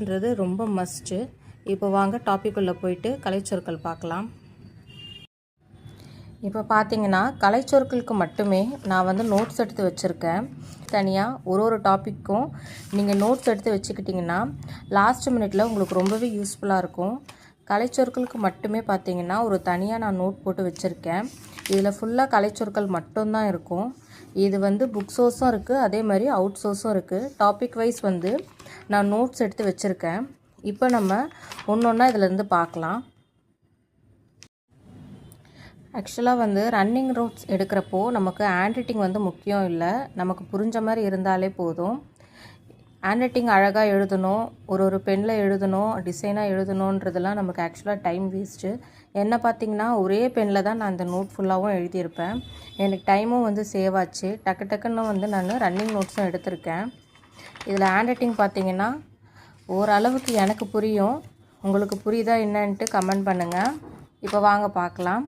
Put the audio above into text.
ன்றது ரொம்ப மஸ்ட்டு. இப்போ வாங்க டாபிக் உள்ள போயிட்டு கலைச்சொற்கள் பார்க்கலாம். இப்போ பார்த்தீங்கன்னா கலைச்சொற்களுக்கு மட்டுமே நான் வந்து நோட்ஸ் எடுத்து வச்சுருக்கேன். தனியாக ஒரு டாப்பிக்கும் நீங்கள் நோட்ஸ் எடுத்து வச்சுக்கிட்டிங்கன்னா லாஸ்ட் மினிட்ல உங்களுக்கு ரொம்பவே யூஸ்ஃபுல்லாக இருக்கும். கலைச்சொற்களுக்கு மட்டுமே பார்த்தீங்கன்னா ஒரு தனியாக நான் நோட் போட்டு வச்சுருக்கேன். இதில் ஃபுல்லாக கலைச்சொற்கள் மட்டும்தான் இருக்கும். இது வந்து புக் சோர்ஸும் இருக்குது, அதே மாதிரி அவுட் சோர்ஸும் இருக்குது. டாபிக் வைஸ் வந்து நான் நோட்ஸ் எடுத்து வச்சுருக்கேன். இப்போ நம்ம ஒன்றா இதிலேருந்து பார்க்கலாம். ஆக்சுவலாக வந்து ரன்னிங் நோட்ஸ் எடுக்கிறப்போ நமக்கு ஹேண்ட் ரைட்டிங் வந்து முக்கியம் இல்லை, நமக்கு புரிஞ்ச மாதிரி இருந்தாலே போதும். ஹேண்ட் ரைட்டிங் அழகாக எழுதணும், ஒரு பெனில் எழுதணும், டிசைனாக எழுதணுன்றதெல்லாம் நமக்கு ஆக்சுவலாக டைம் வேஸ்ட்டு. என்ன பார்த்திங்கன்னா ஒரே பெனில் தான் நான் இந்த நோட் ஃபுல்லாகவும் எழுதியிருப்பேன். எனக்கு டைமும் வந்து சேவ் ஆச்சு. டக்குன்னு வந்து நான் ரன்னிங் நோட்ஸும் எடுத்திருக்கேன். இதில் ஹேண்ட் ரைட்டிங் பார்த்திங்கன்னா ஓரளவுக்கு எனக்கு புரியும். உங்களுக்கு புரியுதா என்னன்ட்டு கமெண்ட் பண்ணுங்கள். இப்போ வாங்க பார்க்கலாம்.